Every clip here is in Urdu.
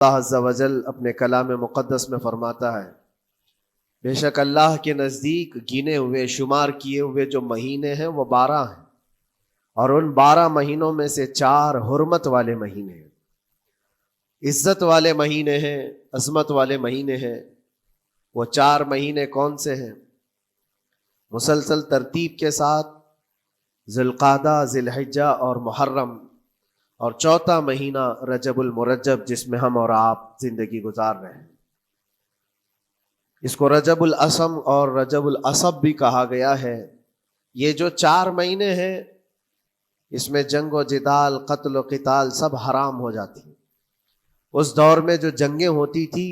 اللہ عز و جل اپنے کلام مقدس میں فرماتا ہے، بے شک اللہ کے نزدیک گنے ہوئے شمار کیے ہوئے جو مہینے ہیں وہ 12 ہیں، اور ان 12 مہینوں میں سے 4 حرمت والے مہینے ہیں، عزت والے مہینے ہیں، عظمت والے مہینے ہیں۔ وہ 4 مہینے کون سے ہیں؟ مسلسل ترتیب کے ساتھ ذی القعدہ، ذی الحجہ اور محرم، اور چوتھا مہینہ رجب المرجب جس میں ہم اور آپ زندگی گزار رہے ہیں۔ اس کو رجب الاسم اور رجب العصب بھی کہا گیا ہے۔ یہ جو 4 مہینے ہیں اس میں جنگ و جدال، قتل و قتال سب حرام ہو جاتی ہیں۔ اس دور میں جو جنگیں ہوتی تھی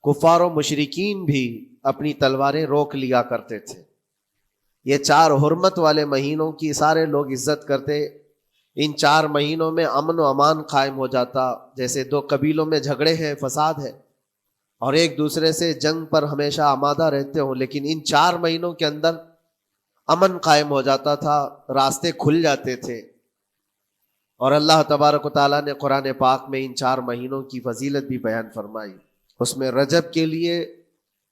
کفار و مشرکین بھی اپنی تلواریں روک لیا کرتے تھے۔ یہ 4 حرمت والے مہینوں کی سارے لوگ عزت کرتے۔ ان 4 مہینوں میں امن و امان قائم ہو جاتا، جیسے 2 قبیلوں میں جھگڑے ہیں، فساد ہے اور ایک دوسرے سے جنگ پر ہمیشہ آمادہ رہتے ہوں، لیکن ان 4 مہینوں کے اندر امن قائم ہو جاتا تھا، راستے کھل جاتے تھے۔ اور اللہ تبارک و تعالیٰ نے قرآن پاک میں ان 4 مہینوں کی فضیلت بھی بیان فرمائی۔ اس میں رجب کے لیے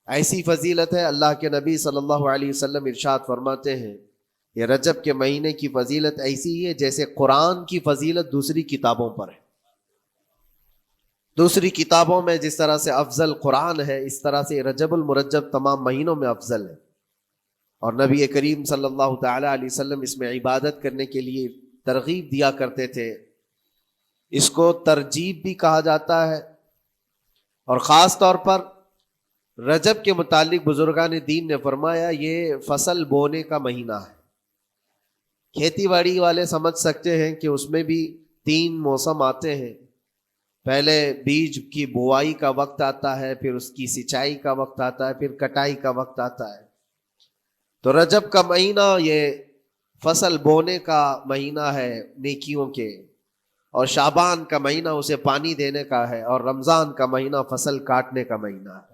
ایسی فضیلت ہے، اللہ کے نبی صلی اللہ علیہ وسلم ارشاد فرماتے ہیں یہ رجب کے مہینے کی فضیلت ایسی ہے جیسے قرآن کی فضیلت دوسری کتابوں پر ہے۔ دوسری کتابوں میں جس طرح سے افضل قرآن ہے، اس طرح سے رجب المرجب تمام مہینوں میں افضل ہے۔ اور نبی کریم صلی اللہ تعالی علیہ وسلم اس میں عبادت کرنے کے لیے ترغیب دیا کرتے تھے۔ اس کو ترجیب بھی کہا جاتا ہے، اور خاص طور پر رجب کے متعلق بزرگان دین نے فرمایا یہ فصل بونے کا مہینہ ہے۔ کھیتی باڑی والے سمجھ سکتے ہیں کہ اس میں بھی 3 موسم آتے ہیں۔ پہلے بیج کی بوائی کا وقت آتا ہے، پھر اس کی سچائی کا وقت آتا ہے، پھر کٹائی کا وقت آتا ہے۔ تو رجب کا مہینہ یہ فصل بونے کا مہینہ ہے نیکیوں کے، اور شعبان کا مہینہ اسے پانی دینے کا ہے، اور رمضان کا مہینہ فصل کاٹنے کا مہینہ ہے۔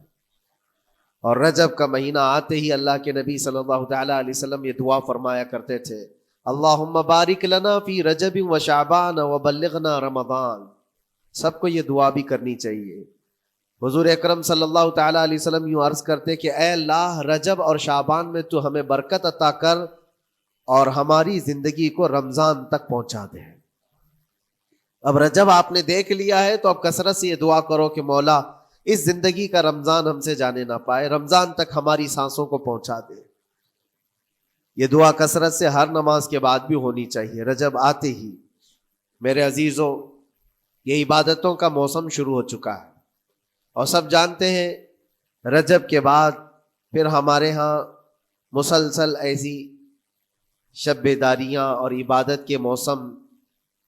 اور رجب کا مہینہ آتے ہی اللہ کے نبی صلی اللہ تعالی علیہ وسلم یہ دعا فرمایا کرتے تھے، اللہم بارک لنا فی رجب و شعبان و بلغنا رمضان۔ سب کو یہ دعا بھی کرنی چاہیے۔ حضور اکرم صلی اللہ تعالی علیہ وسلم یوں عرض کرتے کہ اے اللہ، رجب اور شعبان میں تو ہمیں برکت عطا کر اور ہماری زندگی کو رمضان تک پہنچا دے۔ اب رجب آپ نے دیکھ لیا ہے تو اب کثرت سے یہ دعا کرو کہ مولا اس زندگی کا رمضان ہم سے جانے نہ پائے، رمضان تک ہماری سانسوں کو پہنچا دے۔ یہ دعا کثرت سے ہر نماز کے بعد بھی ہونی چاہیے رجب آتے ہی۔ میرے عزیزوں، یہ عبادتوں کا موسم شروع ہو چکا ہے، اور سب جانتے ہیں رجب کے بعد پھر ہمارے ہاں مسلسل ایسی شب بیداریاں اور عبادت کے موسم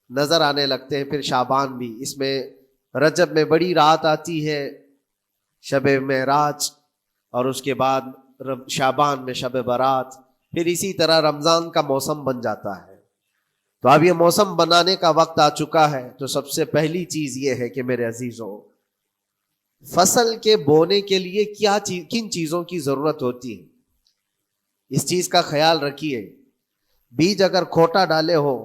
نظر آنے لگتے ہیں۔ پھر شعبان بھی، اس میں رجب میں بڑی رات آتی ہے، شب معراج، اور اس کے بعد شعبان میں شب برات، پھر اسی طرح رمضان کا موسم بن جاتا ہے۔ تو اب یہ موسم بنانے کا وقت آ چکا ہے۔ تو سب سے پہلی چیز یہ ہے کہ میرے عزیزوں، فصل کے بونے کے لیے کن چیزوں کی ضرورت ہوتی ہے، اس چیز کا خیال رکھیے۔ بیج اگر کھوٹا ڈالے ہو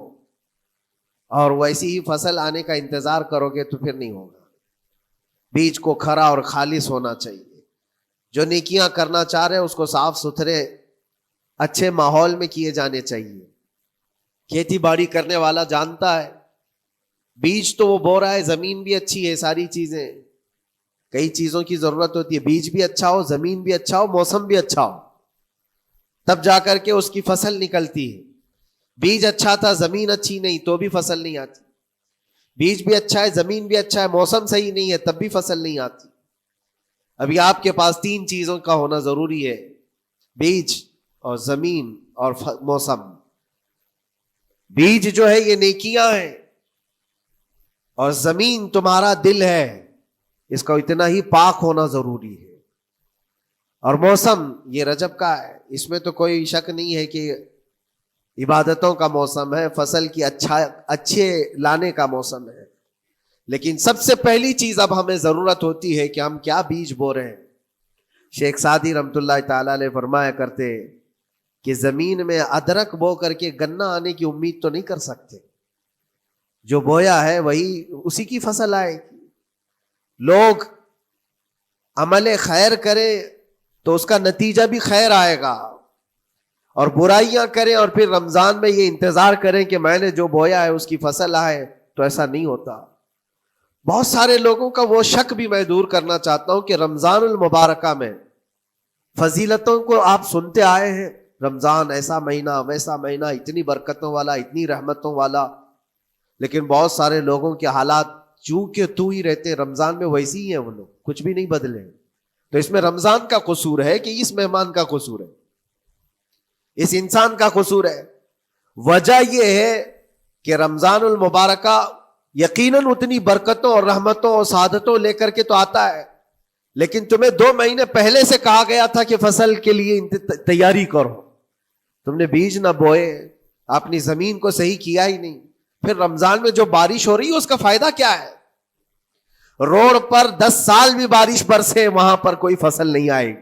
اور ویسی ہی فصل آنے کا انتظار کرو گے تو پھر نہیں ہوگا۔ بیج کو کھرا اور خالص ہونا چاہیے۔ جو نیکیاں کرنا چاہ رہے اس کو صاف ستھرے اچھے ماحول میں کیے جانے چاہیے۔ کھیتی باڑی کرنے والا جانتا ہے بیج تو وہ بو رہا ہے، زمین بھی اچھی ہے، ساری چیزیں، کئی چیزوں کی ضرورت ہوتی ہے۔ بیج بھی اچھا ہو، زمین بھی اچھا ہو، موسم بھی اچھا ہو، تب جا کر کے اس کی فصل نکلتی ہے۔ بیج اچھا تھا، زمین اچھی نہیں تو بھی فصل نہیں آتی۔ بیج بھی اچھا ہے، زمین بھی اچھا ہے، موسم صحیح نہیں ہے تب بھی فصل نہیں آتی۔ ابھی آپ کے پاس 3 چیزوں کا ہونا ضروری ہے، بیج اور زمین اور موسم۔ بیج جو ہے یہ نیکیاں ہیں، اور زمین تمہارا دل ہے، اس کا اتنا ہی پاک ہونا ضروری ہے۔ اور موسم یہ رجب کا ہے، اس میں تو کوئی شک نہیں ہے کہ عبادتوں کا موسم ہے، فصل کی اچھے لانے کا موسم ہے۔ لیکن سب سے پہلی چیز اب ہمیں ضرورت ہوتی ہے کہ ہم کیا بیج بو رہے ہیں۔ شیخ سعدی رحمۃ اللہ تعالی علیہ فرمایا کرتے کہ زمین میں ادرک بو کر کے گنا آنے کی امید تو نہیں کر سکتے، جو بویا ہے وہی اسی کی فصل آئے گی۔ لوگ عمل خیر کریں تو اس کا نتیجہ بھی خیر آئے گا، اور برائیاں کریں اور پھر رمضان میں یہ انتظار کریں کہ میں نے جو بویا ہے اس کی فصل آئے، تو ایسا نہیں ہوتا۔ بہت سارے لوگوں کا وہ شک بھی میں دور کرنا چاہتا ہوں کہ رمضان المبارکہ میں فضیلتوں کو آپ سنتے آئے ہیں، رمضان ایسا مہینہ ویسا مہینہ، اتنی برکتوں والا، اتنی رحمتوں والا، لیکن بہت سارے لوگوں کے حالات چونکہ تو ہی رہتے ہیں رمضان میں ویسے ہی ہیں، وہ لوگ کچھ بھی نہیں بدلے۔ تو اس میں رمضان کا قصور ہے کہ اس مہمان کا قصور ہے، اس انسان کا قصور ہے؟ وجہ یہ ہے کہ رمضان المبارکہ یقیناً اتنی برکتوں اور رحمتوں اور سعادتوں لے کر کے تو آتا ہے، لیکن تمہیں 2 مہینے پہلے سے کہا گیا تھا کہ فصل کے لیے تیاری کرو، تم نے بیج نہ بوئے، اپنی زمین کو صحیح کیا ہی نہیں، پھر رمضان میں جو بارش ہو رہی ہے اس کا فائدہ کیا ہے؟ روڈ پر 10 سال بھی بارش برسے وہاں پر کوئی فصل نہیں آئے گی،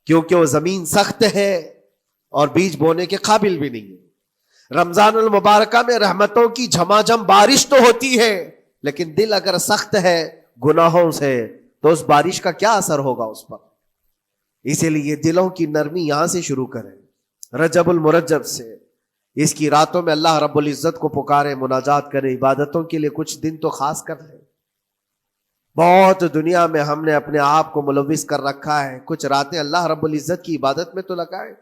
کیونکہ وہ زمین سخت ہے اور بیج بونے کے قابل بھی نہیں ہے۔ رمضان المبارکہ میں رحمتوں کی جھماجھم بارش تو ہوتی ہے، لیکن دل اگر سخت ہے گناہوں سے تو اس بارش کا کیا اثر ہوگا اس پر؟ اسی لیے دلوں کی نرمی یہاں سے شروع کریں، رجب المرجب سے۔ اس کی راتوں میں اللہ رب العزت کو پکاریں، مناجات کریں، عبادتوں کے لیے کچھ دن تو خاص کر لیں۔ بہت دنیا میں ہم نے اپنے آپ کو ملوث کر رکھا ہے، کچھ راتیں اللہ رب العزت کی عبادت میں تو لگائیں۔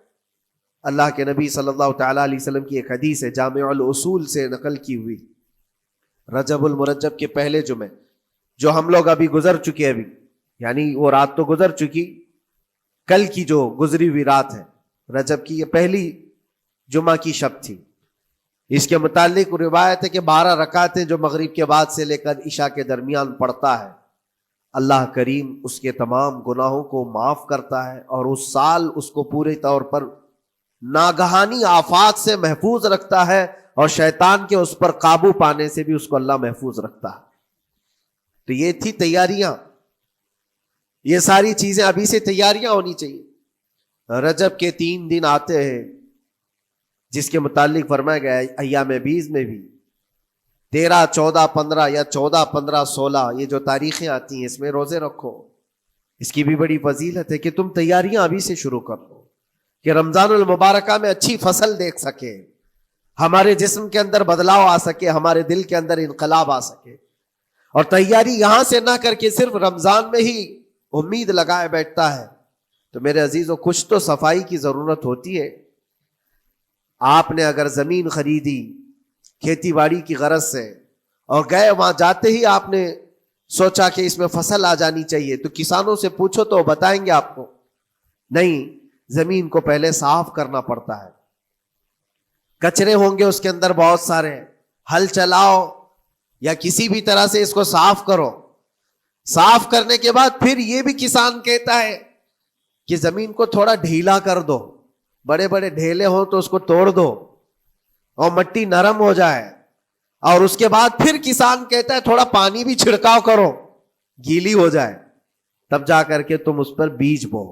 اللہ کے نبی صلی اللہ تعالیٰ علیہ وسلم کی ایک حدیث ہے، جامع الاصول سے نقل کی ہوئی، رجب المرجب کے پہلے جمعے جو ہم لوگ ابھی گزر چکے، ابھی یعنی وہ رات تو گزر چکی، کل کی جو گزری ہوئی رات ہے رجب کی، یہ پہلی جمعہ کی شب تھی۔ اس کے متعلق روایت ہے کہ 12 رکعتیں جو مغرب کے بعد سے لے کر عشاء کے درمیان پڑھتا ہے، اللہ کریم اس کے تمام گناہوں کو معاف کرتا ہے، اور اس سال اس کو پورے طور پر ناگہانی آفات سے محفوظ رکھتا ہے، اور شیطان کے اس پر قابو پانے سے بھی اس کو اللہ محفوظ رکھتا ہے۔ تو یہ تھی تیاریاں، یہ ساری چیزیں ابھی سے تیاریاں ہونی چاہیے۔ رجب کے 3 دن آتے ہیں جس کے متعلق فرمایا گیا ہے ایام بیز میں بھی 13، 14، 15 یا 14، 15، 16 یہ جو تاریخیں آتی ہیں اس میں روزے رکھو۔ اس کی بھی بڑی فضیلت ہے کہ تم تیاریاں ابھی سے شروع کر دو کہ رمضان المبارکہ میں اچھی فصل دیکھ سکے، ہمارے جسم کے اندر بدلاؤ آ سکے، ہمارے دل کے اندر انقلاب آ سکے۔ اور تیاری یہاں سے نہ کر کے صرف رمضان میں ہی امید لگائے بیٹھتا ہے تو میرے عزیزوں کچھ تو صفائی کی ضرورت ہوتی ہے۔ آپ نے اگر زمین خریدی کھیتی باڑی کی غرض سے اور گئے، وہاں جاتے ہی آپ نے سوچا کہ اس میں فصل آ جانی چاہیے، تو کسانوں سے پوچھو تو بتائیں گے آپ کو نہیں، زمین کو پہلے صاف کرنا پڑتا ہے، کچرے ہوں گے اس کے اندر بہت سارے، ہل چلاؤ یا کسی بھی طرح سے اس کو صاف کرو۔ صاف کرنے کے بعد پھر یہ بھی کسان کہتا ہے کہ زمین کو تھوڑا ڈھیلا کر دو، بڑے بڑے ڈھیلے ہوں تو اس کو توڑ دو اور مٹی نرم ہو جائے، اور اس کے بعد پھر کسان کہتا ہے تھوڑا پانی بھی چھڑکاؤ کرو، گیلی ہو جائے، تب جا کر کے تم اس پر بیج بو۔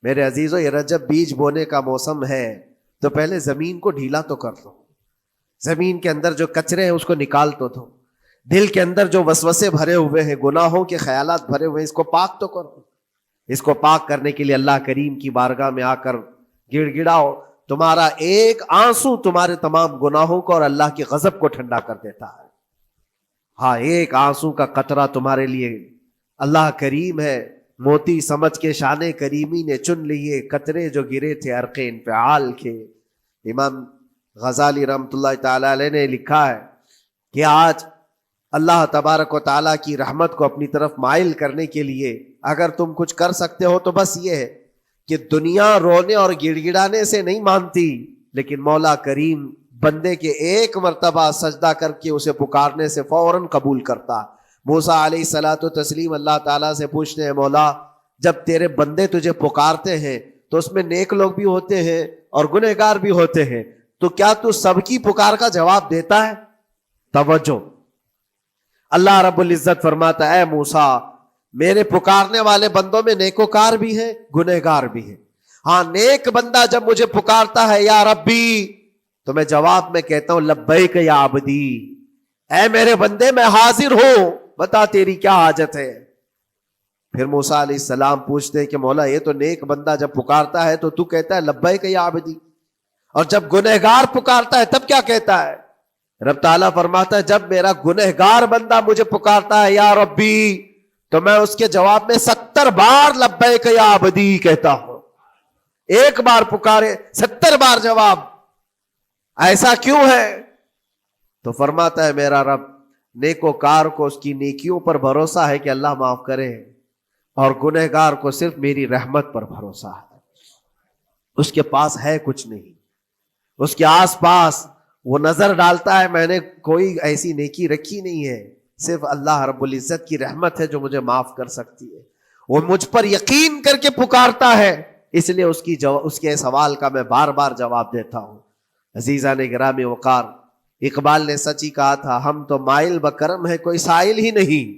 میرے عزیزو یہ رجب بیج بونے کا موسم ہے، تو پہلے زمین کو ڈھیلا تو کر دو، زمین کے اندر جو کچرے ہیں اس کو نکال تو دو، دل کے اندر جو وسوسے بھرے ہوئے ہیں، گناہوں کے خیالات بھرے ہوئے ہیں، اس کو پاک تو کرو۔ اس کو پاک کرنے کے لیے اللہ کریم کی بارگاہ میں آ کر گڑ گڑاؤ، تمہارا ایک آنسو تمہارے تمام گناہوں کو اور اللہ کے غضب کو ٹھنڈا کر دیتا ہے۔ ہاں، ایک آنسو کا قطرہ تمہارے لیے اللہ کریم ہے، موتی سمجھ کے شان کریمی نے چن لیے قطرے جو گرے تھے عرق انفعال کے۔ امام غزالی رحمۃ اللہ تعالی علیہ نے لکھا ہے کہ آج اللہ تبارک و تعالیٰ کی رحمت کو اپنی طرف مائل کرنے کے لیے اگر تم کچھ کر سکتے ہو تو بس یہ ہے کہ دنیا رونے اور گڑ گڑانے سے نہیں مانتی، لیکن مولا کریم بندے کے ایک مرتبہ سجدہ کر کے اسے پکارنے سے فوراً قبول کرتا۔ موسیٰ علیہ الصلاۃ والتسلیم اللہ تعالیٰ سے پوچھتے ہیں، مولا جب تیرے بندے تجھے پکارتے ہیں تو اس میں نیک لوگ بھی ہوتے ہیں اور گنہگار بھی ہوتے ہیں، تو کیا تو سب کی پکار کا جواب دیتا ہے؟ توجہ، اللہ رب العزت فرماتا ہے، اے موسیٰ میرے پکارنے والے بندوں میں نیکوکار بھی ہیں، گنہگار بھی ہیں۔ ہاں، نیک بندہ جب مجھے پکارتا ہے یا ربی، تو میں جواب میں کہتا ہوں لبیک یا عبدی، اے میرے بندے میں حاضر ہوں، بتا تیری کیا حاجت ہے. پھر موسیٰ علیہ السلام پوچھتے ہیں کہ مولا یہ تو نیک بندہ جب پکارتا ہے تو تو کہتا ہے لبیک یا عبدی, اور جب گنہگار پکارتا ہے تب کیا کہتا ہے؟ رب تعالیٰ فرماتا ہے جب میرا گنہگار بندہ مجھے پکارتا ہے یا ربی, تو میں اس کے جواب میں 70 بار لبیک یا عبدی کہتا ہوں. ایک بار پکارے 70 بار جواب. ایسا کیوں ہے؟ تو فرماتا ہے میرا رب نیکوکار کو اس کی نیکیوں پر بھروسہ ہے کہ اللہ معاف کرے, اور گنہگار کو صرف میری رحمت پر بھروسہ ہے. اس کے پاس ہے کچھ نہیں, اس کے آس پاس وہ نظر ڈالتا ہے میں نے کوئی ایسی نیکی رکھی نہیں ہے, صرف اللہ رب العزت کی رحمت ہے جو مجھے معاف کر سکتی ہے. وہ مجھ پر یقین کر کے پکارتا ہے, اس لیے اس کے سوال کا میں بار بار جواب دیتا ہوں. عزیزان گرامی وقار, اقبال نے سچ ہی کہا تھا, ہم تو مائل بکرم ہے کوئی سائل ہی نہیں.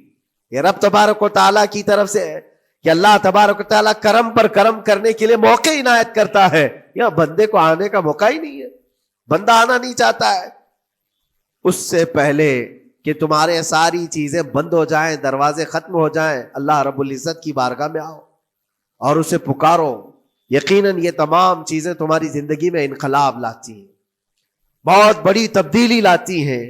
یہ رب تبارک و تعالیٰ کی طرف سے ہے کہ اللہ تبارک و تعالیٰ کرم پر کرم کرنے کے لیے موقع عنایت کرتا ہے. یا بندے کو آنے کا موقع ہی نہیں ہے, بندہ آنا نہیں چاہتا ہے. اس سے پہلے کہ تمہارے ساری چیزیں بند ہو جائیں, دروازے ختم ہو جائیں, اللہ رب العزت کی بارگاہ میں آؤ اور اسے پکارو. یقیناً یہ تمام چیزیں تمہاری زندگی میں انقلاب لاتی ہیں, بہت بڑی تبدیلی لاتی ہیں.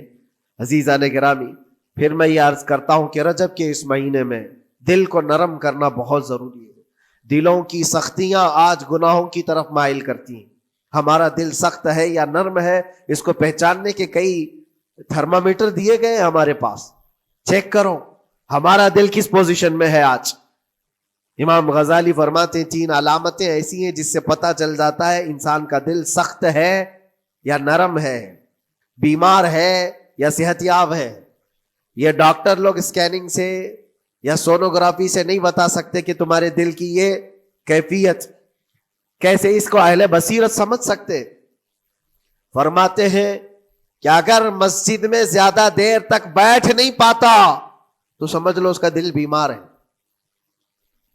عزیزان گرامی, پھر میں یہ عرض کرتا ہوں کہ رجب کے اس مہینے میں دل کو نرم کرنا بہت ضروری ہے. دلوں کی سختیاں آج گناہوں کی طرف مائل کرتی ہیں. ہمارا دل سخت ہے یا نرم ہے, اس کو پہچاننے کے کئی تھرمامیٹر دیے گئے ہیں ہمارے پاس. چیک کرو ہمارا دل کس پوزیشن میں ہے آج. امام غزالی فرماتے ہیں 3 علامتیں ایسی ہیں جس سے پتہ چل جاتا ہے انسان کا دل سخت ہے یا نرم ہے, بیمار ہے یا صحت یاب ہے. یہ ڈاکٹر لوگ اسکیننگ سے یا سونوگرافی سے نہیں بتا سکتے کہ تمہارے دل کی یہ کیفیت. کیسے اس کو اہل بصیرت سمجھ سکتے؟ فرماتے ہیں کہ اگر مسجد میں زیادہ دیر تک بیٹھ نہیں پاتا تو سمجھ لو اس کا دل بیمار ہے,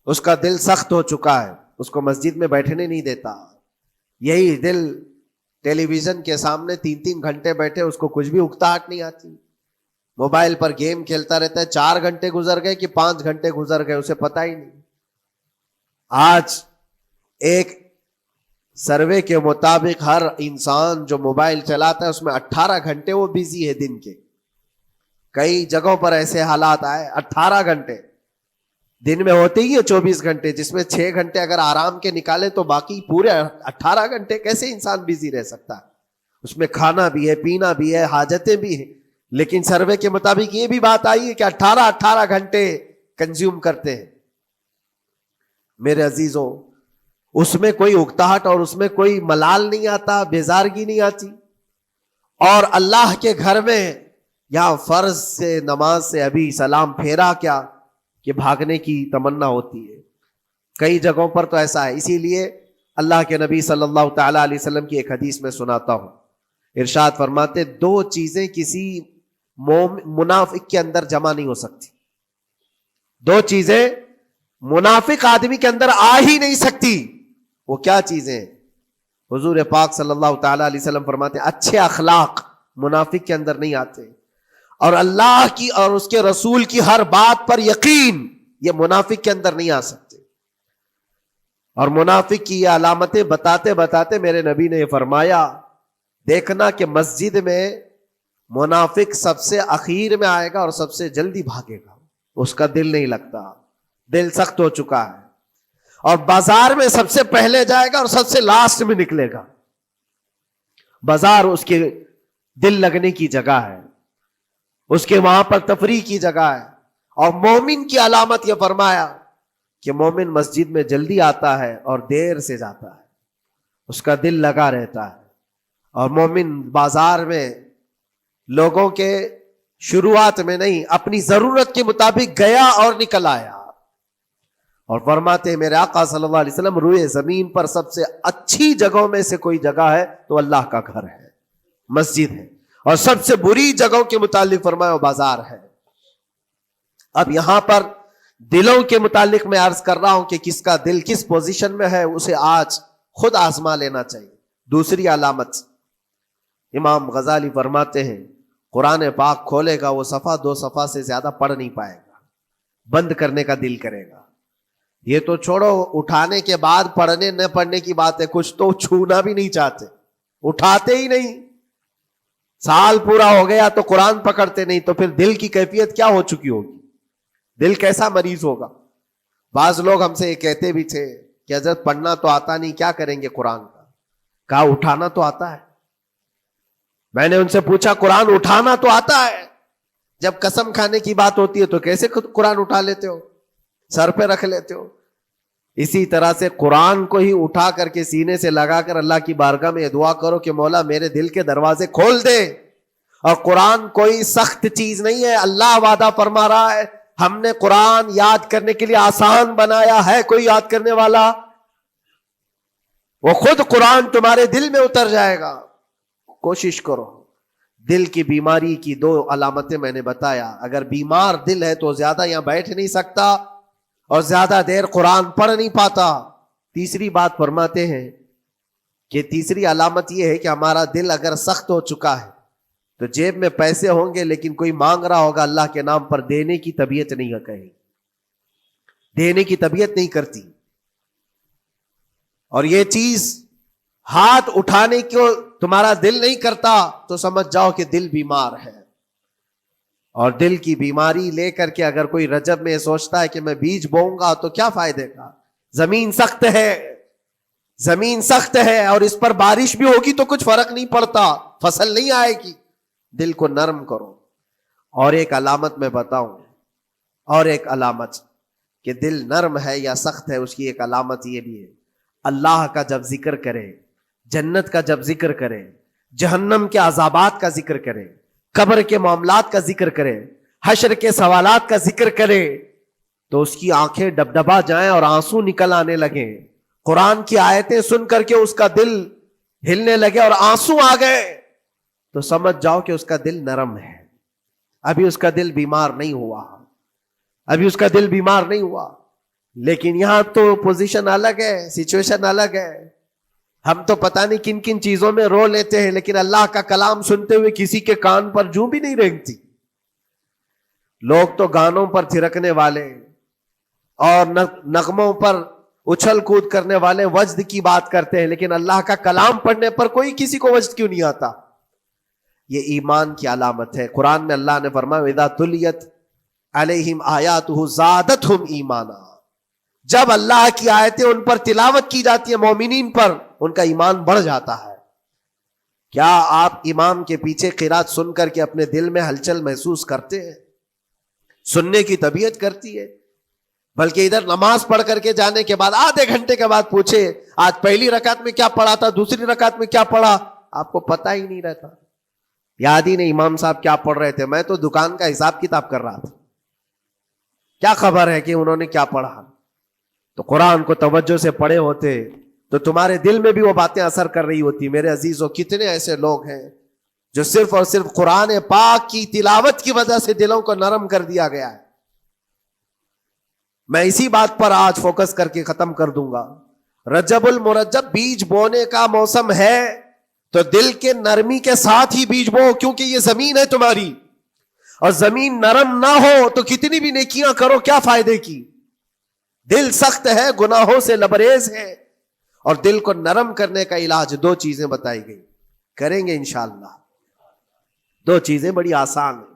اس کا دل سخت ہو چکا ہے, اس کو مسجد میں بیٹھنے نہیں دیتا. یہی دل ٹیلی ویژن کے سامنے 3 گھنٹے بیٹھے, اس کو کچھ بھی اکتاہٹ نہیں آتی. موبائل پر گیم کھیلتا رہتا ہے, 4 گھنٹے گزر گئے کہ 5 گھنٹے گزر گئے اسے پتہ ہی نہیں. آج ایک سروے کے مطابق ہر انسان جو موبائل چلاتا ہے اس میں 18 گھنٹے وہ بیزی ہے دن کے. کئی جگہوں پر ایسے حالات آئے 18 گھنٹے دن میں ہوتے ہی ہے 24 گھنٹے, جس میں 6 گھنٹے اگر آرام کے نکالے تو باقی پورے 18 گھنٹے کیسے انسان بیزی رہ سکتا ہے؟ اس میں کھانا بھی ہے, پینا بھی ہے, حاجتیں بھی ہیں. لیکن سروے کے مطابق یہ بھی بات آئی ہے کہ 18 گھنٹے کنزیوم کرتے ہیں. میرے عزیزوں, اس میں کوئی اکتاہٹ اور اس میں کوئی ملال نہیں آتا, بیزارگی نہیں آتی. اور اللہ کے گھر میں یا فرض سے نماز سے ابھی سلام پھیرا کیا کہ بھاگنے کی تمنا ہوتی ہے. کئی جگہوں پر تو ایسا ہے. اسی لیے اللہ کے نبی صلی اللہ تعالی علیہ وسلم کی ایک حدیث میں سناتا ہوں. ارشاد فرماتے 2 چیزیں کسی منافق کے اندر جمع نہیں ہو سکتی. 2 چیزیں منافق آدمی کے اندر آ ہی نہیں سکتی. وہ کیا چیزیں؟ حضور پاک صلی اللہ تعالی علیہ وسلم فرماتے اچھے اخلاق منافق کے اندر نہیں آتے, اور اللہ کی اور اس کے رسول کی ہر بات پر یقین, یہ منافق کے اندر نہیں آ سکتے. اور منافق کی یہ علامتیں بتاتے بتاتے میرے نبی نے یہ فرمایا, دیکھنا کہ مسجد میں منافق سب سے اخیر میں آئے گا اور سب سے جلدی بھاگے گا. اس کا دل نہیں لگتا, دل سخت ہو چکا ہے. اور بازار میں سب سے پہلے جائے گا اور سب سے لاسٹ میں نکلے گا. بازار اس کے دل لگنے کی جگہ ہے, اس کے وہاں پر تفریح کی جگہ ہے. اور مومن کی علامت یہ فرمایا کہ مومن مسجد میں جلدی آتا ہے اور دیر سے جاتا ہے, اس کا دل لگا رہتا ہے. اور مومن بازار میں لوگوں کے شروعات میں نہیں, اپنی ضرورت کے مطابق گیا اور نکل آیا. اور فرماتے ہیں میرے آقا صلی اللہ علیہ وسلم روئے زمین پر سب سے اچھی جگہوں میں سے کوئی جگہ ہے تو اللہ کا گھر ہے, مسجد ہے. اور سب سے بری جگہوں کے متعلق فرمایا وہ بازار ہے. اب یہاں پر دلوں کے متعلق میں عرض کر رہا ہوں کہ کس کا دل کس پوزیشن میں ہے, اسے آج خود آزما لینا چاہیے. دوسری علامت امام غزالی فرماتے ہیں قرآن پاک کھولے گا وہ صفحہ 2 صفحہ سے زیادہ پڑھ نہیں پائے گا، بند کرنے کا دل کرے گا۔ یہ تو چھوڑو اٹھانے کے بعد پڑھنے نہ پڑھنے کی بات ہے، کچھ تو چھونا بھی نہیں چاہتے، اٹھاتے ہی نہیں۔ سال پورا ہو گیا تو قرآن پکڑتے نہیں، تو پھر دل کی کیفیت کیا ہو چکی ہوگی؟ دل کیسا مریض ہوگا؟ بعض لوگ ہم سے یہ کہتے بھی تھے کہ حضرت پڑھنا تو آتا نہیں، کیا کریں گے قرآن کا؟ کہا اٹھانا تو آتا ہے۔ میں نے ان سے پوچھا قرآن اٹھانا تو آتا ہے، جب قسم کھانے کی بات ہوتی ہے تو کیسے قرآن اٹھا لیتے ہو، سر پہ رکھ لیتے ہو؟ اسی طرح سے قرآن کو ہی اٹھا کر کے سینے سے لگا کر اللہ کی بارگاہ میں دعا کرو کہ مولا میرے دل کے دروازے کھول دے۔ اور قرآن کوئی سخت چیز نہیں ہے، اللہ وعدہ فرما رہا ہے ہم نے قرآن یاد کرنے کے لیے آسان بنایا ہے۔ کوئی یاد کرنے والا؟ وہ خود قرآن تمہارے دل میں اتر جائے گا۔ کوشش کرو۔ دل کی بیماری کی 2 علامتیں میں نے بتایا، اگر بیمار دل ہے تو زیادہ یہاں بیٹھ نہیں سکتا اور زیادہ دیر قرآن پڑھ نہیں پاتا۔ تیسری بات فرماتے ہیں کہ تیسری علامت یہ ہے کہ ہمارا دل اگر سخت ہو چکا ہے تو جیب میں پیسے ہوں گے لیکن کوئی مانگ رہا ہوگا اللہ کے نام پر، دینے کی طبیعت نہیں ہے، کہیں دینے کی طبیعت نہیں کرتی۔ اور یہ چیز ہاتھ اٹھانے کو تمہارا دل نہیں کرتا تو سمجھ جاؤ کہ دل بیمار ہے۔ اور دل کی بیماری لے کر کے اگر کوئی رجب میں سوچتا ہے کہ میں بیج بوؤں گا تو کیا فائدے کا؟ زمین سخت ہے، زمین سخت ہے، اور اس پر بارش بھی ہوگی تو کچھ فرق نہیں پڑتا، فصل نہیں آئے گی۔ دل کو نرم کرو۔ اور ایک علامت میں بتاؤں، اور ایک علامت کہ دل نرم ہے یا سخت ہے، اس کی ایک علامت یہ بھی ہے، اللہ کا جب ذکر کرے، جنت کا جب ذکر کرے، جہنم کے عذابات کا ذکر کرے، قبر کے معاملات کا ذکر کرے، حشر کے سوالات کا ذکر کرے، تو اس کی آنکھیں ڈبڈبا جائیں اور آنسو نکل آنے لگیں۔ قرآن کی آیتیں سن کر کے اس کا دل ہلنے لگے اور آنسو آ گئے تو سمجھ جاؤ کہ اس کا دل نرم ہے، ابھی اس کا دل بیمار نہیں ہوا، ابھی اس کا دل بیمار نہیں ہوا۔ لیکن یہاں تو پوزیشن الگ ہے، سچویشن الگ ہے۔ ہم تو پتہ نہیں کن کن چیزوں میں رو لیتے ہیں، لیکن اللہ کا کلام سنتے ہوئے کسی کے کان پر جوں بھی نہیں رینگتی۔ لوگ تو گانوں پر تھرکنے والے اور نغموں پر اچھل کود کرنے والے وجد کی بات کرتے ہیں، لیکن اللہ کا کلام پڑھنے پر کوئی کسی کو وجد کیوں نہیں آتا؟ یہ ایمان کی علامت ہے۔ قرآن میں اللہ نے فرمایا اذا تلیت علیہم آیاتہ زادتہم ایمانا، جب اللہ کی آیتیں ان پر تلاوت کی جاتی ہیں، مومنین پر، ان کا ایمان بڑھ جاتا ہے۔ کیا آپ امام کے پیچھے قرات سن کر کے اپنے دل میں ہلچل محسوس کرتے ہیں؟ سننے کی طبیعت کرتی ہے؟ بلکہ ادھر نماز پڑھ کر کے جانے کے بعد آدھے گھنٹے کے بعد پوچھے آج پہلی رکعت میں کیا پڑھا تھا، دوسری رکعت میں کیا پڑھا، آپ کو پتہ ہی نہیں رہتا، یاد ہی نہیں امام صاحب کیا پڑھ رہے تھے، میں تو دکان کا حساب کتاب کر رہا تھا، کیا خبر ہے کہ انہوں نے کیا پڑھا۔ تو قرآن کو توجہ سے پڑھے ہوتے تو تمہارے دل میں بھی وہ باتیں اثر کر رہی ہوتی۔ میرے عزیزوں، کتنے ایسے لوگ ہیں جو صرف اور صرف قرآن پاک کی تلاوت کی وجہ سے دلوں کو نرم کر دیا گیا ہے۔ میں اسی بات پر آج فوکس کر کے ختم کر دوں گا۔ رجب المرجب بیج بونے کا موسم ہے تو دل کے نرمی کے ساتھ ہی بیج بو، کیونکہ یہ زمین ہے تمہاری، اور زمین نرم نہ ہو تو کتنی بھی نیکیاں کرو کیا فائدے کی؟ دل سخت ہے، گناہوں سے لبریز ہے، اور دل کو نرم کرنے کا علاج 2 چیزیں بتائی گئی، کریں گے انشاءاللہ۔ 2 چیزیں بڑی آسان ہیں۔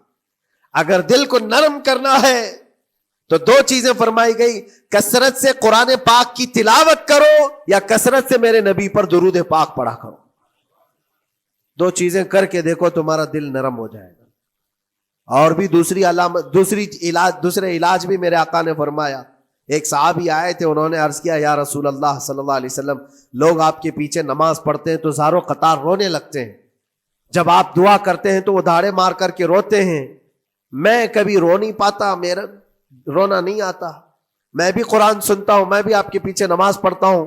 اگر دل کو نرم کرنا ہے تو 2 چیزیں فرمائی گئی، کثرت سے قرآن پاک کی تلاوت کرو یا کثرت سے میرے نبی پر درود پاک پڑھا کرو۔ 2 چیزیں کر کے دیکھو، تمہارا دل نرم ہو جائے گا۔ اور بھی دوسری علامت، دوسرے علاج بھی میرے آقا نے فرمایا۔ ایک صحابی آئے تھے، انہوں نے عرض کیا یا رسول اللہ صلی اللہ علیہ وسلم، لوگ آپ کے پیچھے نماز پڑھتے ہیں تو زاروں قطار رونے لگتے ہیں، جب آپ دعا کرتے ہیں تو وہ دھاڑے مار کر کے روتے ہیں، میں کبھی رو نہیں پاتا، میرا رونا نہیں آتا، میں بھی قرآن سنتا ہوں، میں بھی آپ کے پیچھے نماز پڑھتا ہوں۔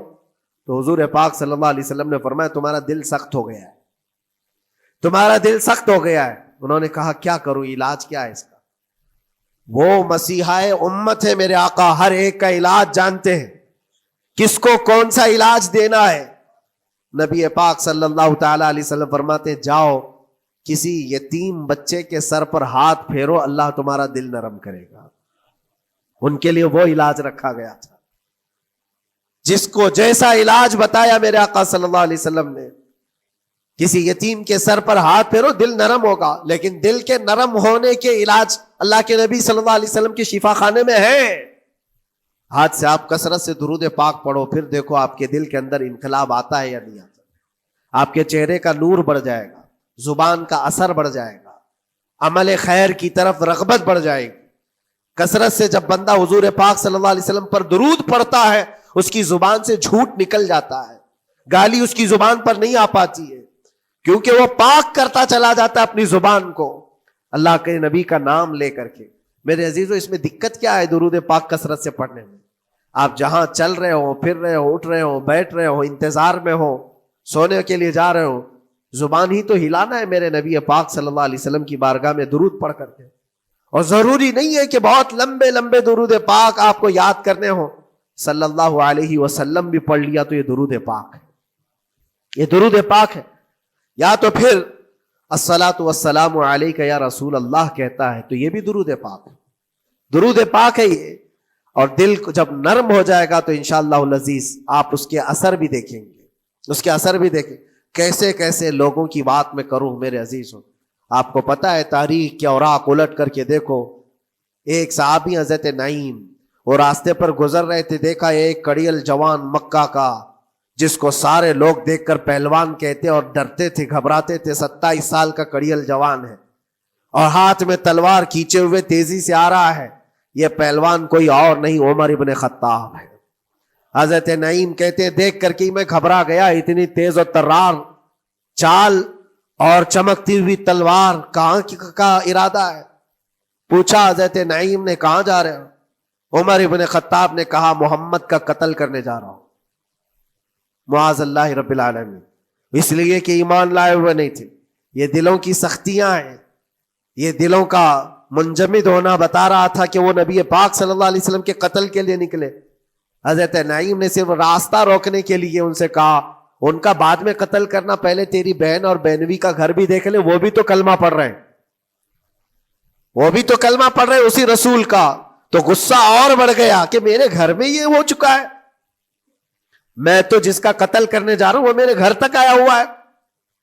تو حضور پاک صلی اللہ علیہ وسلم نے فرمایا تمہارا دل سخت ہو گیا ہے، تمہارا دل سخت ہو گیا ہے۔ انہوں نے کہا کیا کروں، علاج کیا ہے اس کا؟ وہ مسیحائے امت ہے میرے آقا، ہر ایک کا علاج جانتے ہیں، کس کو کون سا علاج دینا ہے۔ نبی پاک صلی اللہ تعالی علیہ وسلم فرماتے ہیں جاؤ کسی یتیم بچے کے سر پر ہاتھ پھیرو، اللہ تمہارا دل نرم کرے گا. ان کے لیے وہ علاج رکھا گیا تھا. جس کو جیسا علاج بتایا میرے آقا صلی اللہ علیہ وسلم نے، کسی یتیم کے سر پر ہاتھ پھیرو دل نرم ہوگا. لیکن دل کے نرم ہونے کے علاج اللہ کے نبی صلی اللہ علیہ وسلم کے شفا خانے میں ہے. ہاتھ سے آپ کثرت سے درود پاک پڑھو، پھر دیکھو آپ کے دل کے اندر انقلاب آتا ہے یا نہیں آتا. آپ کے چہرے کا نور بڑھ جائے گا، زبان کا اثر بڑھ جائے گا، عمل خیر کی طرف رغبت بڑھ جائے گی. کثرت سے جب بندہ حضور پاک صلی اللہ علیہ وسلم پر درود پڑھتا ہے، اس کی زبان سے جھوٹ نکل جاتا ہے، گالی اس کی زبان پر نہیں آ پاتی ہے، کیونکہ وہ پاک کرتا چلا جاتا ہے اپنی زبان کو اللہ کے نبی کا نام لے کر کے. میرے عزیزو، اس میں دقت کیا ہے درود پاک کثرت سے پڑھنے میں؟ آپ جہاں چل رہے ہو، پھر رہے ہو، اٹھ رہے ہو، بیٹھ رہے ہو، انتظار میں ہو، سونے کے لیے جا رہے ہو، زبان ہی تو ہلانا ہے میرے نبی پاک صلی اللہ علیہ وسلم کی بارگاہ میں درود پڑھ کر کے. اور ضروری نہیں ہے کہ بہت لمبے لمبے درود پاک آپ کو یاد کرنے ہو. صلی اللہ علیہ وسلم بھی پڑھ لیا تو یہ درود پاک ہے، یہ درود پاک ہے. یا تو پھر الصلاۃ والسلام علیک یا رسول اللہ کہتا ہے تو یہ بھی درود پاک ہے. درود پاک ہے یہ. اور دل کو جب نرم ہو جائے گا تو انشاءاللہ العزیز آپ اس کے اثر بھی دیکھیں گے، اس کے اثر بھی دیکھیں. کیسے کیسے لوگوں کی بات میں کروں میرے عزیزوں. آپ کو پتا ہے تاریخ کے اوراق الٹ کر کے دیکھو. ایک صحابی حضرت نعیم وہ راستے پر گزر رہے تھے، دیکھا ایک کڑیل جوان مکہ کا جس کو سارے لوگ دیکھ کر پہلوان کہتے اور ڈرتے تھے، گھبراتے تھے. 27 سال کا کڑیل جوان ہے اور ہاتھ میں تلوار کھینچے ہوئے تیزی سے آ رہا ہے. یہ پہلوان کوئی اور نہیں عمر ابن خطاب ہے. حضرت نعیم کہتے ہیں دیکھ کر کے میں گھبرا گیا، اتنی تیز اور ترار چال اور چمکتی ہوئی تلوار، کہاں کا ارادہ ہے؟ پوچھا حضرت نعیم نے کہاں جا رہے ہو؟ عمر ابن خطاب نے کہا محمد کا قتل کرنے جا رہا ہوں. معاذ اللہ رب العالمین. اس لیے کہ ایمان لائے ہوئے نہیں تھے. یہ دلوں کی سختیاں ہیں، یہ دلوں کا منجمد ہونا بتا رہا تھا کہ وہ نبی پاک صلی اللہ علیہ وسلم کے قتل کے لیے نکلے. حضرت نعیم نے صرف راستہ روکنے کے لیے ان سے کہا ان کا بعد میں قتل کرنا، پہلے تیری بہن اور بہنوی کا گھر بھی دیکھ لے، وہ بھی تو کلمہ پڑھ رہے ہیں، وہ بھی تو کلمہ پڑھ رہے ہیں اسی رسول کا. تو غصہ اور بڑھ گیا کہ میرے گھر میں یہ ہو چکا ہے، میں تو جس کا قتل کرنے جا رہا ہوں وہ میرے گھر تک آیا ہوا ہے.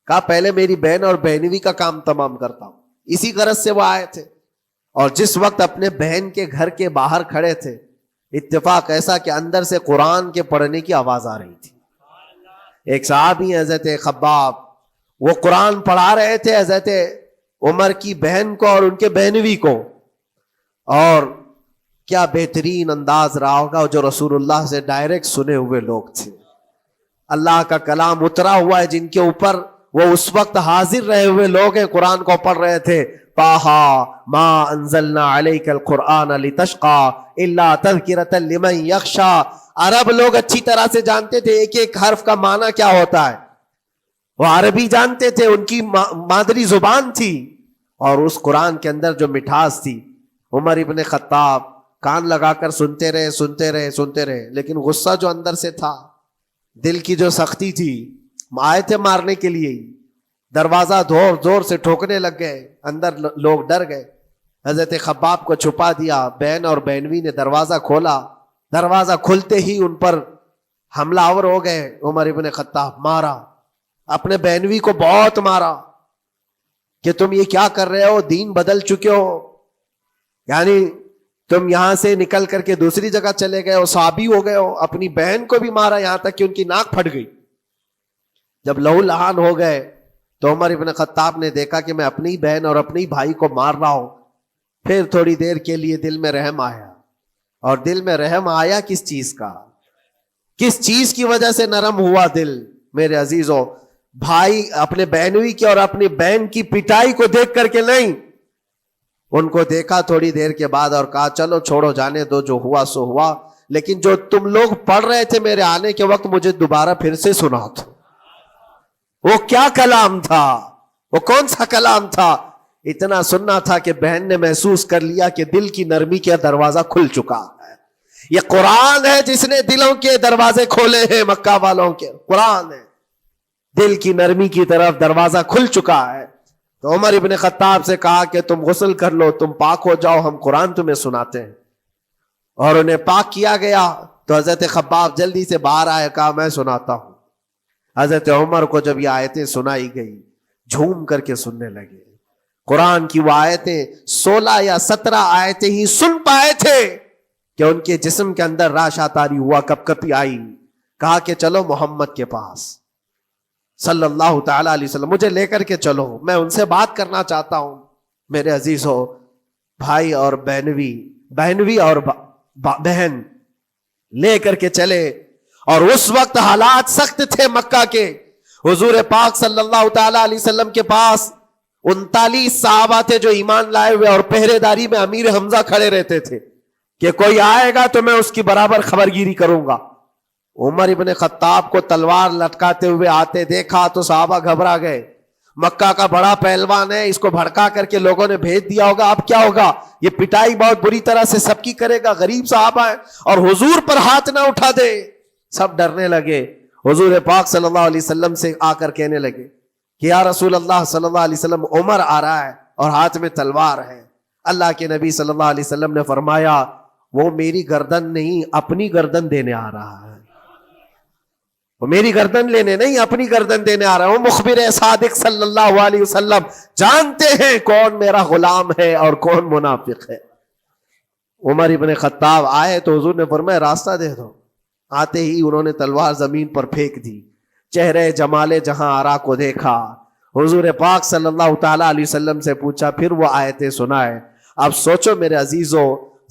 کہا پہلے میری بہن اور بہنوی کا کام تمام کرتا ہوں. اسی غرض سے وہ آئے تھے. اور جس وقت اپنے بہن کے گھر کے باہر کھڑے تھے، اتفاق ایسا کہ اندر سے قرآن کے پڑھنے کی آواز آ رہی تھی. ایک صحابی حضرت خباب وہ قرآن پڑھا رہے تھے حضرت عمر کی بہن کو اور ان کے بہنوی کو. اور کیا بہترین انداز رہا ہوگا جو رسول اللہ سے ڈائریکٹ سنے ہوئے لوگ تھے. اللہ کا کلام اترا ہوا ہے جن کے اوپر، وہ اس وقت حاضر رہے ہوئے لوگ ہیں، قرآن کو پڑھ رہے تھے. طٰہٰ ما انزلنا علیک القرآن لتشقی الا تذکرۃ لمن یخشی. عرب لوگ اچھی طرح سے جانتے تھے ایک ایک حرف کا معنی کیا ہوتا ہے، وہ عربی جانتے تھے، ان کی مادری زبان تھی. اور اس قرآن کے اندر جو مٹھاس تھی، عمر ابن خطاب کان لگا کر سنتے رہے سنتے رہے سنتے رہے. لیکن غصہ جو اندر سے تھا، دل کی جو سختی تھی، آئے تھے مارنے کے لیے، دروازہ زور زور سے ٹھوکنے لگ گئے. اندر لوگ ڈر گئے. حضرت خباب کو چھپا دیا. بہن اور بہنوی نے دروازہ کھولا. دروازہ کھلتے ہی ان پر حملہ آور ہو گئے. عمر ابن خطاب مارا، اپنے بہنوی کو بہت مارا کہ تم یہ کیا کر رہے ہو، دین بدل چکے ہو، یعنی تم یہاں سے نکل کر کے دوسری جگہ چلے گئے ہو، صحابی ہو گئے ہو. اپنی بہن کو بھی مارا یہاں تک کہ ان کی ناک پھٹ گئی. جب لہو لہان ہو گئے تو عمر ابن خطاب نے دیکھا کہ میں اپنی بہن اور اپنی بھائی کو مار رہا ہوں. پھر تھوڑی دیر کے لیے دل میں رحم آیا. اور دل میں رحم آیا کس چیز کا، کس چیز کی وجہ سے نرم ہوا دل میرے عزیزوں؟ بھائی اپنے بہنوی کی اور اپنی بہن کی پٹائی کو دیکھ کر کے نہیں، ان کو دیکھا تھوڑی دیر کے بعد اور کہا چلو چھوڑو جانے دو، جو ہوا سو ہوا. لیکن جو تم لوگ پڑھ رہے تھے میرے آنے کے وقت مجھے دوبارہ پھر سے سنا تھا. وہ کیا کلام تھا، وہ کون سا کلام تھا؟ اتنا سننا تھا کہ بہن نے محسوس کر لیا کہ دل کی نرمی کا دروازہ کھل چکا ہے. یہ قرآن ہے جس نے دلوں کے دروازے کھولے ہیں. مکہ والوں کے قرآن ہے، دل کی نرمی کی طرف دروازہ کھل چکا ہے. تو عمر ابن خطاب سے کہا کہ تم غسل کر لو، تم پاک ہو جاؤ، ہم قرآن تمہیں سناتے ہیں. اور انہیں پاک کیا گیا. تو حضرت خباب جلدی سے باہر آئے، کہا میں سناتا ہوں. حضرت عمر کو جب یہ آیتیں سنائی گئی جھوم کر کے سننے لگے. قرآن کی وہ آیتیں 16 یا 17 آیتیں ہی سن پائے تھے کہ ان کے جسم کے اندر راشا تاری ہوا، کپ کپی آئی. کہا کہ چلو محمد کے پاس صلی اللہ تعالی علیہ وسلم، مجھے لے کر کے چلو، میں ان سے بات کرنا چاہتا ہوں. میرے عزیزو، بھائی اور بہنوی اور بہن لے کر کے چلے. اور اس وقت حالات سخت تھے مکہ کے. حضور پاک صلی اللہ تعالی علیہ وسلم کے پاس 39 صحابہ تھے جو ایمان لائے ہوئے، اور پہرے داری میں امیر حمزہ کھڑے رہتے تھے کہ کوئی آئے گا تو میں اس کی برابر خبرگیری کروں گا. عمر ابن خطاب کو تلوار لٹکاتے ہوئے آتے دیکھا تو صحابہ گھبرا گئے. مکہ کا بڑا پہلوان ہے، اس کو بھڑکا کر کے لوگوں نے بھیج دیا ہوگا، اب کیا ہوگا؟ یہ پٹائی بہت بری طرح سے سب کی کرے گا، غریب صحابہ ہیں، اور حضور پر ہاتھ نہ اٹھا دے. سب ڈرنے لگے. حضور پاک صلی اللہ علیہ وسلم سے آ کر کہنے لگے کہ یا رسول اللہ صلی اللہ علیہ وسلم، عمر آ رہا ہے اور ہاتھ میں تلوار ہے. اللہ کے نبی صلی اللہ علیہ وسلم نے فرمایا وہ میری گردن نہیں، اپنی گردن دینے آ رہا ہے. وہ میری گردن لینے نہیں، اپنی گردن دینے آ رہا ہے. وہ مخبر صادق صلی اللہ علیہ وسلم جانتے ہیں کون میرا غلام ہے اور کون منافق ہے. عمر ابن خطاب آئے تو حضور نے فرمایا راستہ دے دو. آتے ہی انہوں نے تلوار زمین پر پھینک دی. چہرے جمال جہاں آرا کو دیکھا. حضور پاک صلی اللہ تعالی علیہ وسلم سے پوچھا، پھر وہ آیتیں سنائے. اب سوچو میرے عزیزو،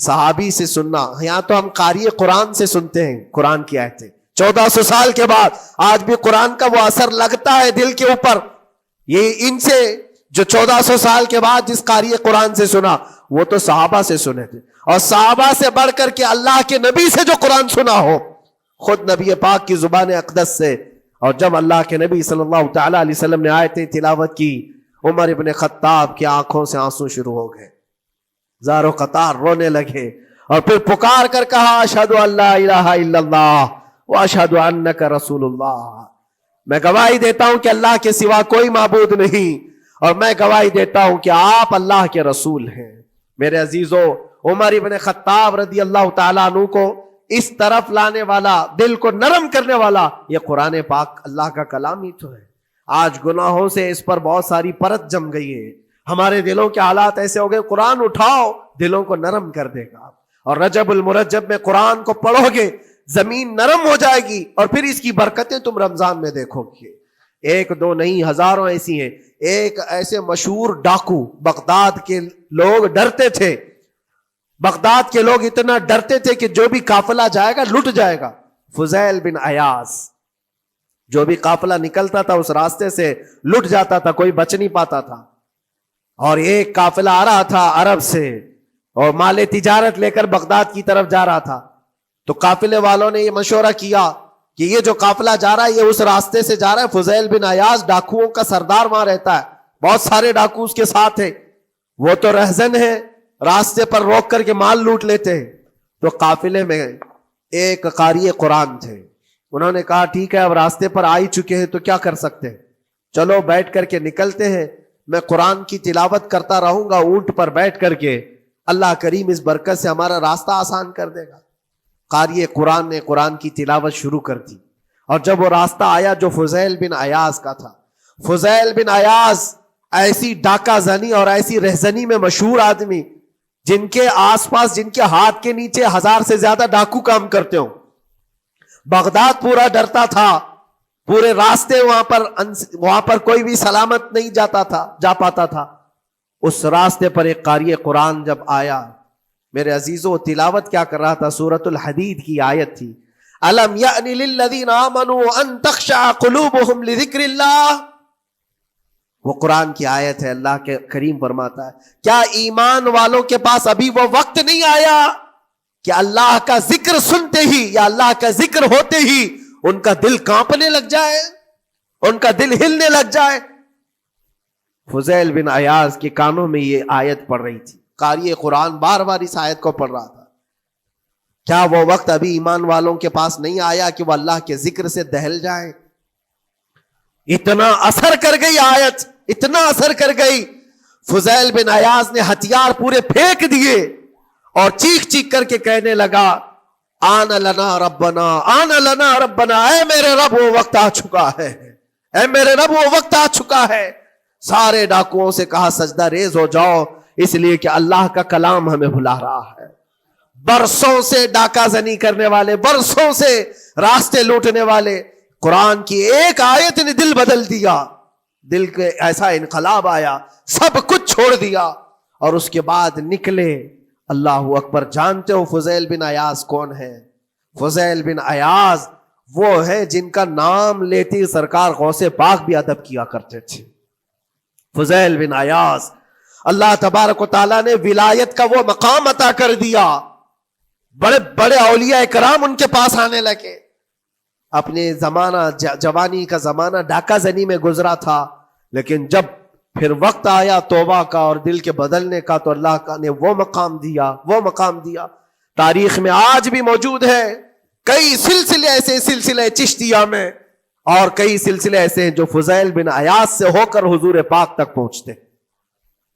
صحابی سے سننا، یہاں تو ہم قاری قرآن سے سنتے ہیں قرآن کی آیتیں. 1400 سال کے بعد آج بھی قرآن کا وہ اثر لگتا ہے دل کے اوپر. یہ ان سے جو 1400 سال کے بعد جس قاری قرآن سے سنا وہ تو صحابہ سے سنے تھے، اور صحابہ سے بڑھ کر کے اللہ کے نبی سے جو قرآن سنا ہو، خود نبی پاک کی زبان اقدس سے. اور جب اللہ کے نبی صلی اللہ تعالی علیہ وسلم نے آیتیں تلاوت کی، عمر ابن خطاب کی آنکھوں سے آنسو شروع ہو گئے. زار و قطار رونے لگے اور پھر پکار کر کہا اشہد ان لا الہ الا اللہ واشہد انک رسول اللہ. میں گواہی دیتا ہوں کہ اللہ کے سوا کوئی معبود نہیں، اور میں گواہی دیتا ہوں کہ آپ اللہ کے رسول ہیں. میرے عزیزو، عمر ابن خطاب رضی اللہ تعالیٰ عنہ کو اس طرف لانے والا، دل کو نرم کرنے والا، یہ قرآن پاک اللہ کا کلام ہی تو ہے. آج گناہوں سے اس پر بہت ساری پرت جم گئی ہے. ہمارے دلوں کے حالات ایسے ہو گئے، قرآن اٹھاؤ دلوں کو نرم کر دے گا. اور رجب المرجب میں قرآن کو پڑھو گے زمین نرم ہو جائے گی، اور پھر اس کی برکتیں تم رمضان میں دیکھو گے. ایک دو نہیں، ہزاروں ایسی ہیں. ایک ایسے مشہور ڈاکو، بغداد کے لوگ ڈرتے تھے. بغداد کے لوگ اتنا ڈرتے تھے کہ جو بھی قافلہ جائے گا لٹ جائے گا. فضیل بن عیاض، جو بھی قافلہ نکلتا تھا اس راستے سے لٹ جاتا تھا، کوئی بچ نہیں پاتا تھا. اور ایک قافلہ آ رہا تھا عرب سے اور مال تجارت لے کر بغداد کی طرف جا رہا تھا. تو قافلے والوں نے یہ مشورہ کیا کہ یہ جو قافلہ جا رہا ہے یہ اس راستے سے جا رہا ہے. فضیل بن عیاض ڈاکوؤں کا سردار وہاں رہتا ہے، بہت سارے ڈاکو اس کے ساتھ ہیں، وہ تو رہزن ہے، راستے پر روک کر کے مال لوٹ لیتے ہیں. تو قافلے میں ایک قاری قرآن تھے. انہوں نے کہا ٹھیک ہے، اب راستے پر آ ہی چکے ہیں تو کیا کر سکتے ہیں، چلو بیٹھ کر کے نکلتے ہیں. میں قرآن کی تلاوت کرتا رہوں گا اونٹ پر بیٹھ کر کے، اللہ کریم اس برکت سے ہمارا راستہ آسان کر دے گا. قاری قرآن نے قرآن کی تلاوت شروع کر دی. اور جب وہ راستہ آیا جو فضیل بن عیاض کا تھا، فضیل بن عیاض ایسی ڈاکہ زنی اور ایسی رہزنی میں مشہور آدمی، جن کے آس پاس، جن کے ہاتھ کے نیچے 1000 سے زیادہ ڈاکو کام کرتے ہوں. بغداد پورا ڈرتا تھا، پورے راستے وہاں پر کوئی بھی سلامت نہیں جا پاتا تھا. اس راستے پر ایک قاری قرآن جب آیا، میرے عزیزو تلاوت کیا کر رہا تھا؟ سورۃ الحدید کی آیت تھی، الم یأن للذین آمنوا ان تخشع قلوبهم لذکر اللہ. وہ قرآن کی آیت ہے. اللہ کے کریم فرماتا ہے کیا ایمان والوں کے پاس ابھی وہ وقت نہیں آیا کہ اللہ کا ذکر سنتے ہی یا اللہ کا ذکر ہوتے ہی ان کا دل کانپنے لگ جائے، ان کا دل ہلنے لگ جائے. فضیل بن عیاض کے کانوں میں یہ آیت پڑھ رہی تھی. قاری قرآن بار بار اس آیت کو پڑھ رہا تھا. کیا وہ وقت ابھی ایمان والوں کے پاس نہیں آیا کہ وہ اللہ کے ذکر سے دہل جائیں؟ اتنا اثر کر گئی آیت اتنا اثر کر گئی. فضیل بن عیاض نے ہتھیار پورے پھینک دیے اور چیخ چیخ کر کے کہنے لگا آن لنا ربنا آن لنا ربنا، اے میرے رب وہ وقت آ چکا ہے، اے میرے رب وہ وقت آ چکا ہے. سارے ڈاکوؤں سے کہا سجدہ ریز ہو جاؤ، اس لیے کہ اللہ کا کلام ہمیں بلا رہا ہے. برسوں سے ڈاکہ زنی کرنے والے، برسوں سے راستے لوٹنے والے، قرآن کی ایک آیت نے دل بدل دیا. دل کے ایسا انقلاب آیا، سب کچھ چھوڑ دیا اور اس کے بعد نکلے. اللہ اکبر. جانتے ہو فضیل بن عیاض کون ہے؟ فضیل بن عیاض وہ ہے جن کا نام لیتی سرکار غوث پاک بھی ادب کیا کرتے تھے. فضیل بن عیاض اللہ تبارک و تعالیٰ نے ولایت کا وہ مقام عطا کر دیا. بڑے بڑے اولیاء کرام ان کے پاس آنے لگے. اپنے زمانہ جوانی کا زمانہ ڈاکہ زنی میں گزرا تھا، لیکن جب پھر وقت آیا توبہ کا اور دل کے بدلنے کا تو اللہ کا نے وہ مقام دیا. تاریخ میں آج بھی موجود ہے کئی سلسلے ایسے، سلسلے چشتیہ میں، اور کئی سلسلے ایسے ہیں جو فضیل بن عیاض سے ہو کر حضور پاک تک پہنچتے.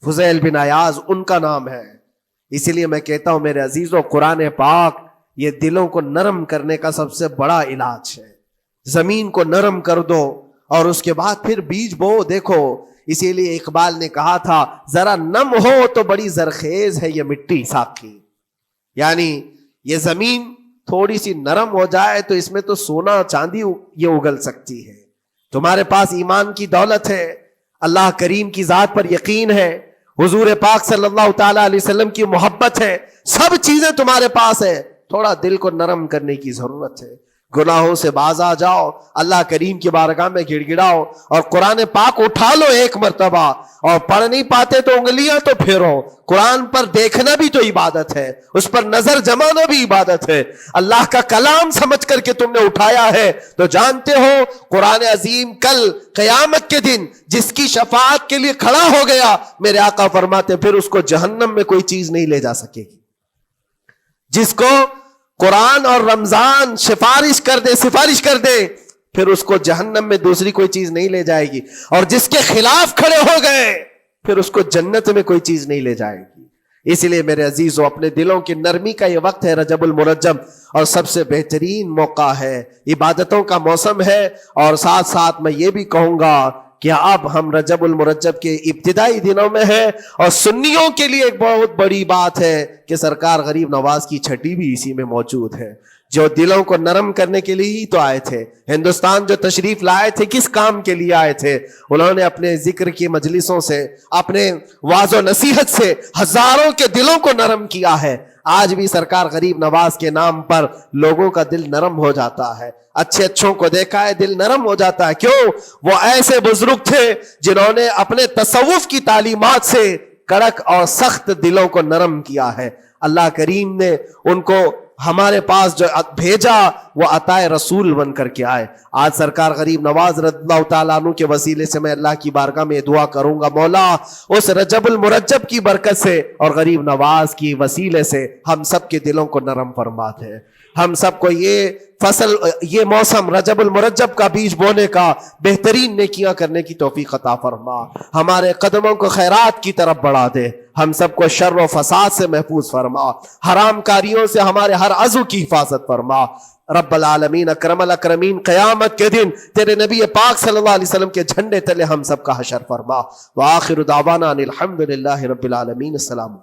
فضیل بن عیاض ان کا نام ہے. اسی لیے میں کہتا ہوں میرے عزیزوں، قرآن پاک یہ دلوں کو نرم کرنے کا سب سے بڑا علاج ہے. زمین کو نرم کر دو اور اس کے بعد پھر بیج بو. دیکھو اسی لیے اقبال نے کہا تھا ذرا نم ہو تو بڑی زرخیز ہے یہ مٹی ساقی. یعنی یہ زمین تھوڑی سی نرم ہو جائے تو اس میں تو سونا چاندی یہ اگل سکتی ہے. تمہارے پاس ایمان کی دولت ہے، اللہ کریم کی ذات پر یقین ہے، حضور پاک صلی اللہ تعالی علیہ وسلم کی محبت ہے، سب چیزیں تمہارے پاس ہے. تھوڑا دل کو نرم کرنے کی ضرورت ہے. گناہوں سے باز آ جاؤ، اللہ کریم کی بارگاہ میں گڑ گڑاؤ اور قرآن پاک اٹھا لو ایک مرتبہ. اور پڑھ نہیں پاتے تو انگلیاں تو پھیرو. قرآن پر دیکھنا بھی تو عبادت ہے، اس پر نظر جمانا بھی عبادت ہے. اللہ کا کلام سمجھ کر کے تم نے اٹھایا ہے تو جانتے ہو قرآن عظیم کل قیامت کے دن جس کی شفاعت کے لیے کھڑا ہو گیا، میرے آقا فرماتے پھر اس کو جہنم میں کوئی چیز نہیں لے جا سکے گی. جس کو قرآن اور رمضان سفارش کر دے پھر اس کو جہنم میں دوسری کوئی چیز نہیں لے جائے گی. اور جس کے خلاف کھڑے ہو گئے پھر اس کو جنت میں کوئی چیز نہیں لے جائے گی. اس لیے میرے عزیزو اپنے دلوں کی نرمی کا یہ وقت ہے رجب المرجب، اور سب سے بہترین موقع ہے، عبادتوں کا موسم ہے. اور ساتھ ساتھ میں یہ بھی کہوں گا کہ اب ہم رجب المرجب کے ابتدائی دنوں میں ہیں، اور سنیوں کے لیے ایک بہت بڑی بات ہے کہ سرکار غریب نواز کی چھٹی بھی اسی میں موجود ہے، جو دلوں کو نرم کرنے کے لیے ہی تو آئے تھے. ہندوستان جو تشریف لائے تھے کس کام کے لیے آئے تھے؟ انہوں نے اپنے ذکر کی مجلسوں سے، اپنے واعظ و نصیحت سے ہزاروں کے دلوں کو نرم کیا ہے. آج بھی سرکار غریب نواز کے نام پر لوگوں کا دل نرم ہو جاتا ہے. اچھے اچھوں کو دیکھا ہے دل نرم ہو جاتا ہے. کیوں؟ وہ ایسے بزرگ تھے جنہوں نے اپنے تصوف کی تعلیمات سے کڑک اور سخت دلوں کو نرم کیا ہے. اللہ کریم نے ان کو ہمارے پاس جو بھیجا وہ عطائے رسول بن کر کے آئے. آج سرکار غریب نواز رضی اللہ تعالیٰ عنہ کے وسیلے سے میں اللہ کی بارگاہ میں دعا کروں گا، مولا اس رجب المرجب کی برکت سے اور غریب نواز کی وسیلے سے ہم سب کے دلوں کو نرم فرما دے. ہم سب کو یہ فصل، یہ موسم رجب المرجب کا بیج بونے کا، بہترین نیکیاں کرنے کی توفیق عطا فرما. ہمارے قدموں کو خیرات کی طرف بڑھا دے. ہم سب کو شر و فساد سے محفوظ فرما. حرام کاریوں سے ہمارے ہر عضو کی حفاظت فرما. رب العالمین اکرم الاکرمین قیامت کے دن تیرے نبی پاک صلی اللہ علیہ وسلم کے جھنڈے تلے ہم سب کا حشر فرما. وآخر دعوانا ان الحمد للہ رب العالمین. السلام.